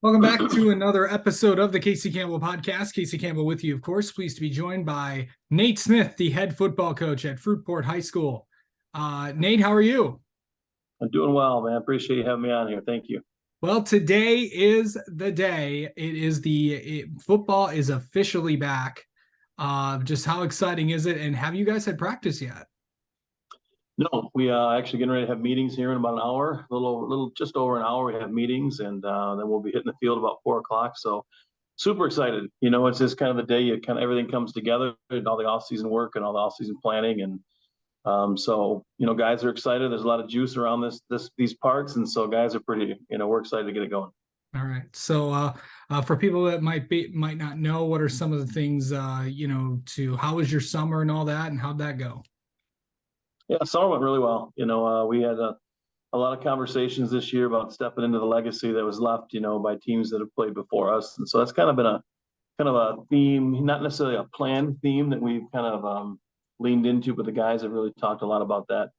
Welcome back to another episode of the Casey Campbell podcast. Casey Campbell with you, of course. Pleased to be joined by Nate Smith, the head football coach at Fruitport High School. Nate, how are you? I'm doing well, man. Appreciate you having me on here. Thank you. Well, today is the day. Football is officially back. Just how exciting is it? And have you guys had practice yet? No, we actually getting ready to have meetings here in about an hour, just over an hour. We have meetings, and then we'll be hitting the field about 4 o'clock. So super excited. It's just kind of the day you kind of everything comes together, and all the off season work and all the off season planning, and guys are excited. There's a lot of juice around these parts, and so guys are pretty. We're excited to get it going. All right. So, for people that might not know, what are some of the things, to how was your summer and all that, and how'd that go? Yeah, summer went really well. We had a lot of conversations this year about stepping into the legacy that was left, by teams that have played before us. And so that's kind of been a theme, not necessarily a planned theme that we've kind of leaned into, but the guys have really talked a lot about that.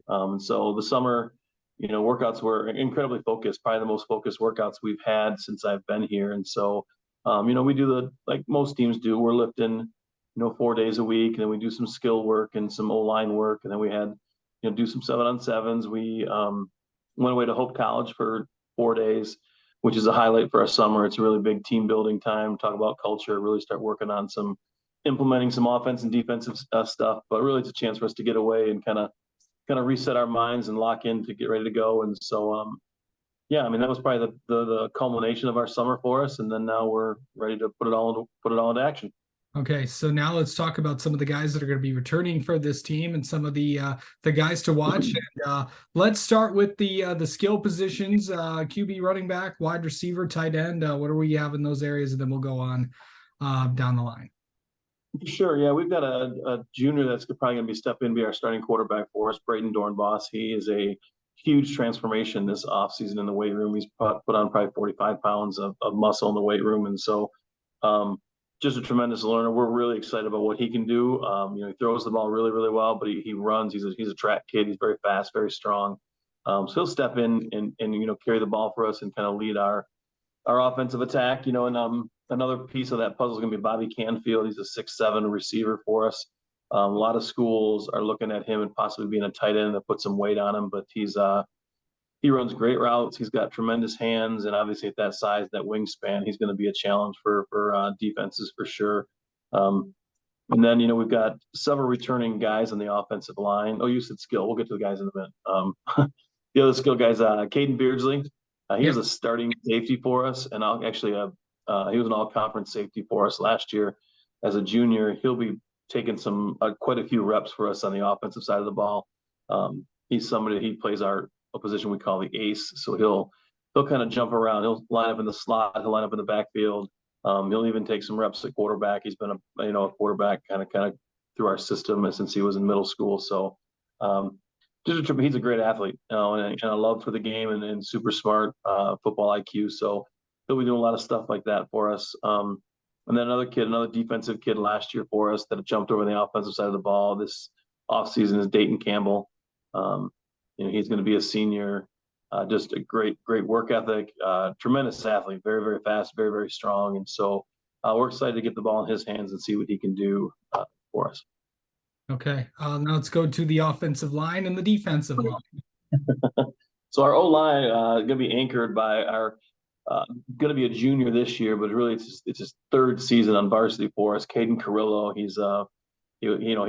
And so the summer, workouts were incredibly focused, probably the most focused workouts we've had since I've been here. And so, we do like most teams do, we're lifting 4 days a week, and then we do some skill work and some O-line work, and then we had do some 7-on-7s. We went away to Hope College for 4 days, which is a highlight for our summer. It's a really big team building time, talk about culture, really start working on implementing some offense and defensive stuff, but really it's a chance for us to get away and kind of reset our minds and lock in to get ready to go. And so yeah, I mean, that was probably the culmination of our summer for us, and then now we're ready to put it all into action. Okay, so now let's talk about some of the guys that are going to be returning for this team and some of the guys to watch. And let's start with the skill positions: QB, running back, wide receiver, tight end. What do we have in those areas? And then we'll go on down the line. Sure. Yeah, we've got a junior that's probably going to be stepping in to be our starting quarterback for us, Brayton Dornbos. He is a huge transformation this offseason in the weight room. He's put on probably 45 pounds of muscle in the weight room. And so um, just a tremendous learner. We're really excited about what he can do. He throws the ball really, really well, but he runs. He's a track kid. He's very fast, very strong. So he'll step in and carry the ball for us and kind of lead our offensive attack. And another piece of that puzzle is going to be Bobby Canfield. He's a 6'7" receiver for us. A lot of schools are looking at him and possibly being a tight end that put some weight on him, but he runs great routes. He's got tremendous hands, and obviously at that size, that wingspan, he's going to be a challenge for defenses for sure. And then we've got several returning guys on the offensive line. Oh, you said skill. We'll get to the guys in a minute. The other skill guys, Caden Beardsley. He was a starting safety for us, and he was an all-conference safety for us last year as a junior. He'll be taking quite a few reps for us on the offensive side of the ball. He plays a position we call the ace, so he'll kind of jump around. He'll line up in the slot. He'll line up in the backfield. He'll even take some reps at quarterback. He's been a quarterback kind of through our system since he was in middle school. So he's a great athlete, and a love for the game and super smart football IQ. So he'll be doing a lot of stuff like that for us. And then another defensive kid last year for us that jumped over the offensive side of the ball this offseason is Dayton Campbell. He's going to be a senior, just a great work ethic, tremendous athlete, very, very fast, very, very strong. And so we're excited to get the ball in his hands and see what he can do for us. Okay, now let's go to the offensive line and the defensive line. So our O-line going to be anchored by our going to be a junior this year, but really it's his third season on varsity for us. Caden Carrillo, he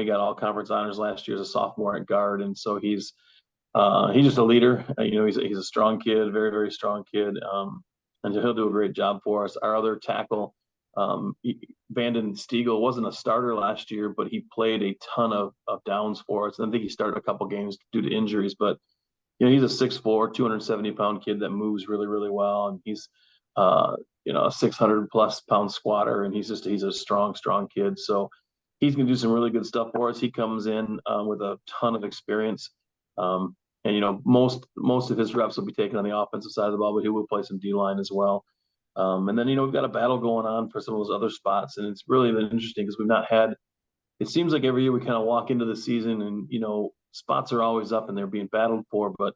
got all conference honors last year as a sophomore at guard, and so he's just a leader. He's a strong kid, very, very strong kid, and he'll do a great job for us. Our other tackle, Vanden Stiegel, wasn't a starter last year, but he played a ton of downs for us. I think he started a couple games due to injuries, but he's a 6'4", 270-pound kid that moves really, really well, and he's a 600+ pound squatter, and he's a strong kid. So he's going to do some really good stuff for us. He comes in with a ton of experience. And most of his reps will be taken on the offensive side of the ball, but he will play some D-line as well. And then we've got a battle going on for some of those other spots, and it's really been interesting because we've not had. It seems like every year we kind of walk into the season and spots are always up and they're being battled for, but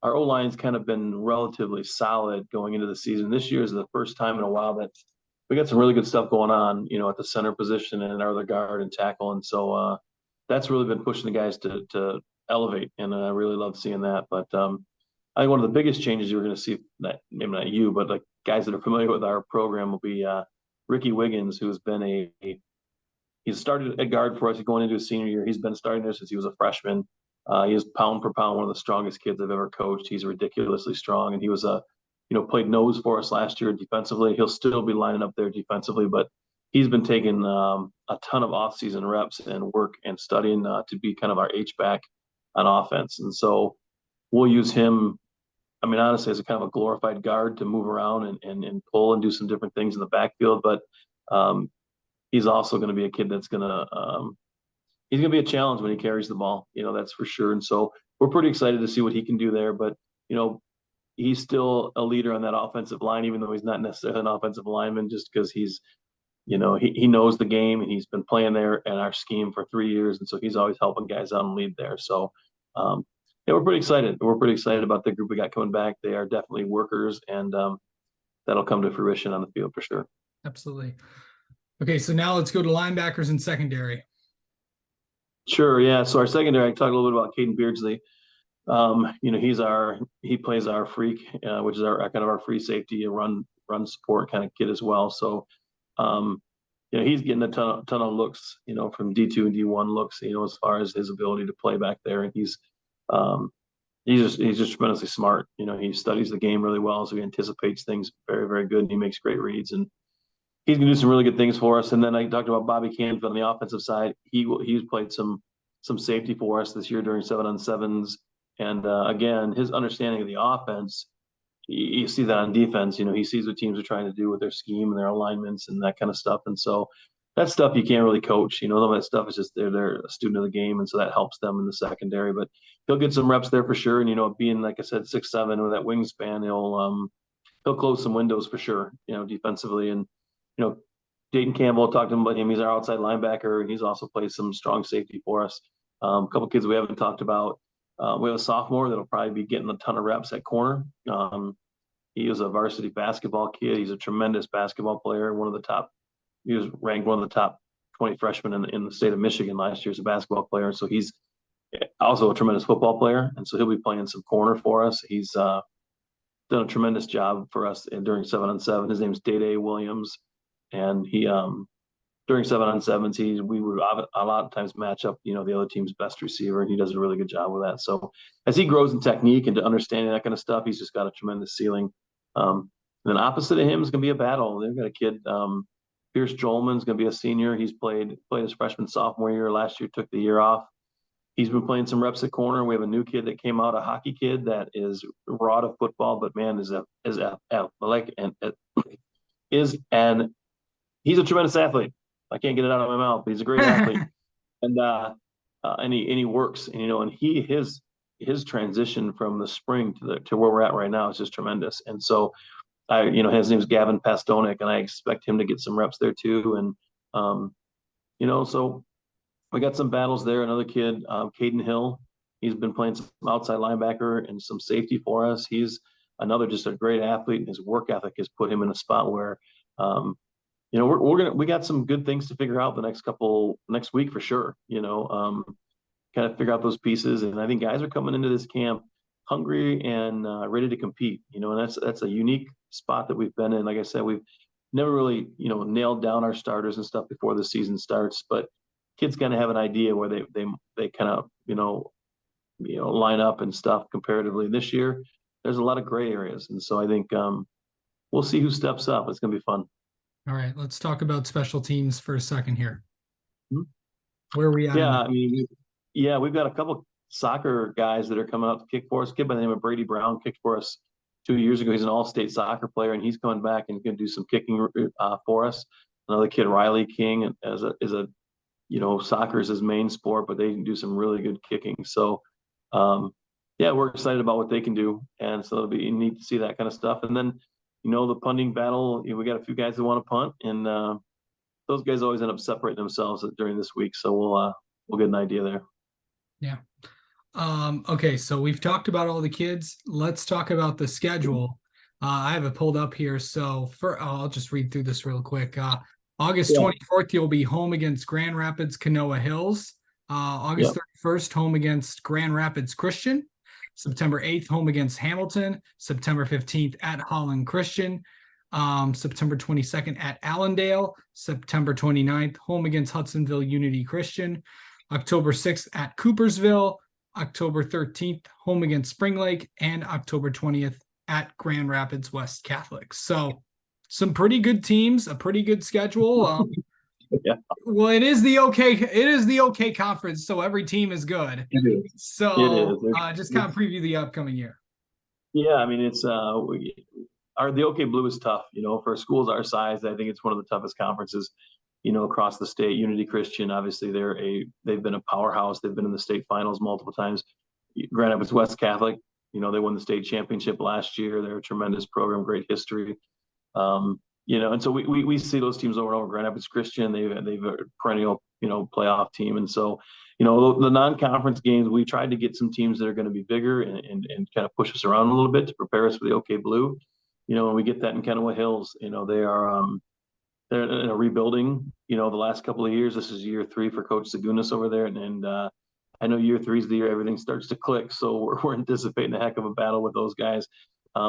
our O-line's kind of been relatively solid going into the season. This year is the first time in a while that we got some really good stuff going on, at the center position and our other guard and tackle. And so that's really been pushing the guys to elevate. And I really love seeing that. But I think one of the biggest changes you're going to see, that maybe not you, but like guys that are familiar with our program, will be Ricky Wiggins, who's been he's started at guard for us going into his senior year. He's been starting there since he was a freshman. He is pound for pound one of the strongest kids I've ever coached. He's ridiculously strong, and he was played nose for us last year defensively. He'll still be lining up there defensively, but he's been taking a ton of off-season reps and work and studying to be kind of our H-back on offense. And so we'll use him, I mean, honestly, as a kind of a glorified guard to move around and pull and do some different things in the backfield. But he's also going to be a kid that's going to he's going to be a challenge when he carries the ball, that's for sure. And so we're pretty excited to see what he can do there. But, he's still a leader on that offensive line, even though he's not necessarily an offensive lineman, just because he's, he knows the game, and he's been playing there in our scheme for 3 years. And so he's always helping guys out and lead there. So, we're pretty excited. We're pretty excited about the group we got coming back. They are definitely workers, and that'll come to fruition on the field for sure. Absolutely. Okay, so now let's go to linebackers and secondary. Sure, yeah. So our secondary, I talked a little bit about Caden Beardsley. He plays our freak, which is our kind of our free safety and run support kind of kid as well. So, he's getting a ton of looks, from D2 and D1 looks, as far as his ability to play back there. And he's just tremendously smart. He studies the game really well, so he anticipates things very, very good, and he makes great reads. And he's going to do some really good things for us. And then I talked about Bobby Canfield on the offensive side. He's played some safety for us this year during 7-on-7s. And again, his understanding of the offense, you see that on defense. He sees what teams are trying to do with their scheme and their alignments and that kind of stuff. And so that stuff you can't really coach. Some of that stuff is just they're a student of the game, and so that helps them in the secondary. But he'll get some reps there for sure. And being, like I said, 6'7" with that wingspan, he'll close some windows for sure. Defensively. And Dayton Campbell, talked to him about him. He's our outside linebacker, and he's also played some strong safety for us. A couple kids we haven't talked about. We have a sophomore that'll probably be getting a ton of reps at corner. He was a varsity basketball kid. He's a tremendous basketball player. He was ranked one of the top 20 freshmen in the state of Michigan last year as a basketball player. So he's also a tremendous football player, and so he'll be playing some corner for us. He's done a tremendous job for us during 7-on-7. His name's Day Williams, and he during 7-on-7s, we would a lot of times match up, the other team's best receiver, and he does a really good job with that. So as he grows in technique and to understanding that kind of stuff, he's just got a tremendous ceiling. And then opposite of him is going to be a battle. They've got a kid, Pierce Jolman's going to be a senior. He's played his freshman, sophomore year. Last year, took the year off. He's been playing some reps at corner. We have a new kid that came out, a hockey kid that is raw to football, but man, is athletic and he's a tremendous athlete. I can't get it out of my mouth, but he's a great athlete, and he works, and his transition from the spring to where we're at right now is just tremendous. And so his name's Gavin Pastonik, and I expect him to get some reps there too. And so we got some battles there. Another kid, Caden Hill, he's been playing some outside linebacker and some safety for us. He's another just a great athlete, and his work ethic has put him in a spot where we got some good things to figure out next week for sure. Kind of figure out those pieces, and I think guys are coming into this camp hungry and ready to compete. And that's a unique spot that we've been in. Like I said, we've never really nailed down our starters and stuff before the season starts, but kids kind of have an idea where they kind of line up and stuff comparatively. This year, there's a lot of gray areas, and so I think we'll see who steps up. It's going to be fun. All right, let's talk about special teams for a second here. Mm-hmm. Where are we at? Yeah, we've got a couple soccer guys that are coming out to kick for us. A kid by the name of Brady Brown kicked for us 2 years ago. He's an all-state soccer player, and he's coming back and going to do some kicking for us. Another kid, Riley King, soccer is his main sport, but they can do some really good kicking. So, we're excited about what they can do, and so it'll be neat to see that kind of stuff. And then, the punting battle, we got a few guys that want to punt, and those guys always end up separating themselves during this week. So we'll get an idea there. Yeah. Okay, so we've talked about all the kids. Let's talk about the schedule. I have it pulled up here. So I'll just read through this real quick. August Yeah. 24th, you'll be home against Grand Rapids Canoa Hills. August Yep. 31st, home against Grand Rapids Christian. September 8th, home against Hamilton. September 15th at Holland Christian. September 22nd at Allendale. September 29th, home against Hudsonville Unity Christian. October 6th at Coopersville. October 13th, home against Spring Lake, and October 20th at Grand Rapids West Catholic. So some pretty good teams, a pretty good schedule. Yeah, Well, it is the OK conference, so every team is good. it is. It So is. just kind of preview the upcoming year. Yeah, I mean, the OK Blue is tough. For schools our size, I think it's one of the toughest conferences, across the state. Unity Christian, obviously, they've been a powerhouse. They've been in the state finals multiple times. Grand Rapids West Catholic, they won the state championship last year. They're a tremendous program, great history. And so we see those teams over and over. Grand Rapids Christian, they've a perennial, playoff team. And so, the non-conference games, we tried to get some teams that are going to be bigger and kind of push us around a little bit to prepare us for the OK Blue. And we get that in Canoa Hills. They're in a rebuilding. The last couple of years. This is year 3 for Coach Segunas over there, and I know year 3 is the year everything starts to click. So we're anticipating a heck of a battle with those guys.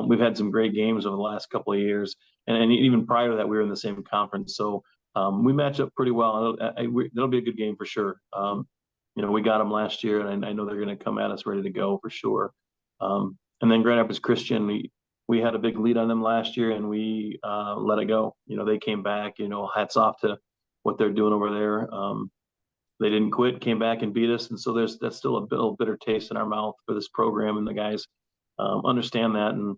We've had some great games over the last couple of years, and even prior to that, we were in the same conference. So we match up pretty well. That'll be a good game for sure. We got them last year, and I know they're going to come at us ready to go for sure. And then Grand Rapids Christian, we had a big lead on them last year, and we let it go. They came back. Hats off to what they're doing over there. They didn't quit, came back and beat us, and so that's still a little bitter taste in our mouth for this program, and the guys understand that. And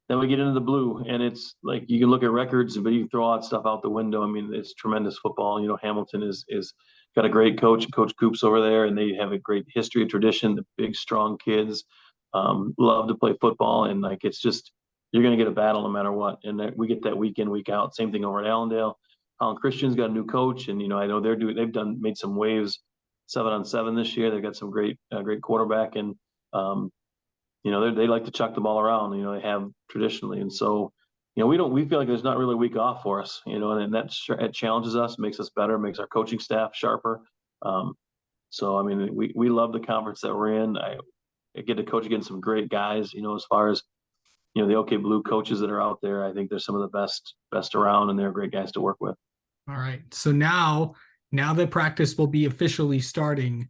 then we get into the blue, and it's like you can look at records, but you can throw all that stuff out the window. I mean, it's tremendous football. Hamilton is got a great coach, Coach Coops over there, and they have a great history, tradition. The big, strong kids love to play football, and like it's just you're going to get a battle no matter what. And we get that week in, week out. Same thing over at Allendale. Holland Christian's got a new coach, and I know they've made some waves 7-on-7 this year. They've got some great quarterback, and they like to chuck the ball around. They have traditionally, and so we feel like there's not really a week off for us. And it challenges us, makes us better, makes our coaching staff sharper. So I mean, we love the conference that we're in. I get to coach against some great guys. As far as the OK Blue coaches that are out there, I think they're some of the best around, and they're great guys to work with. All right. So now that practice will be officially starting,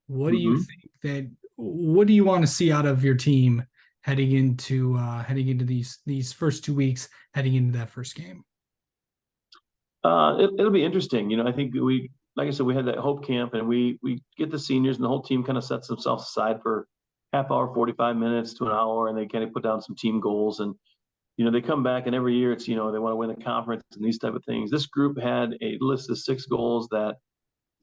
what do you think what do you want to see out of your team heading into these first 2 weeks, heading into that first game? It'll be interesting. I think like I said, we had that hope camp, and we get the seniors, and the whole team kind of sets themselves aside for half hour, 45 minutes to an hour, and they kind of put down some team goals. And they come back, and every year it's they want to win the conference and these type of things. This group had a list of 6 goals that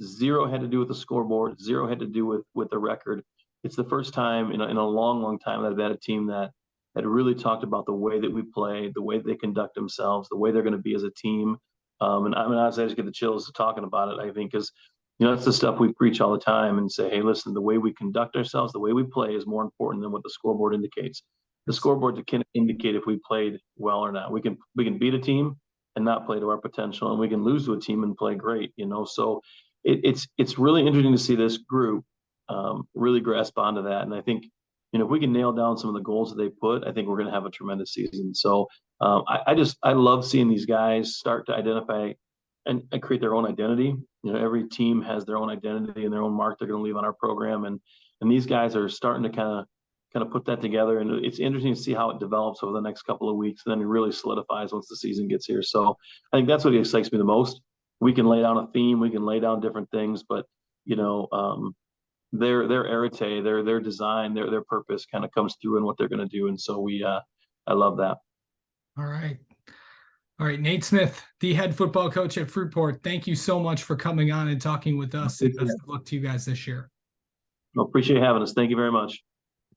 0 had to do with the scoreboard, 0 had to do with the record. It's the first time in a long time that I've had a team that had really talked about the way that we play, the way they conduct themselves, the way they're going to be as a team. And I mean, honestly, I just get the chills talking about it. I think because that's the stuff we preach all the time and say, hey, listen, the way we conduct ourselves, the way we play is more important than what the scoreboard indicates. The scoreboard can indicate if we played well or not. We can beat a team and not play to our potential, and we can lose to a team and play great. So it's really interesting to see this group really grasp onto that. And I think if we can nail down some of the goals that they put, I think we're going to have a tremendous season. So I love seeing these guys start to identify and create their own identity. Every team has their own identity and their own mark they're going to leave on our program, and these guys are starting to kind of put that together. And it's interesting to see how it develops over the next couple of weeks, and then it really solidifies once the season gets here. So I think that's what excites me the most. We can lay down a theme, we can lay down different things, but their arete, their design, their purpose kind of comes through in what they're going to do. And so I love that. All right, Nate Smith, the head football coach at Fruitport. Thank you so much for coming on and talking with us. And best of luck to you guys this year. Well, appreciate having us. Thank you very much.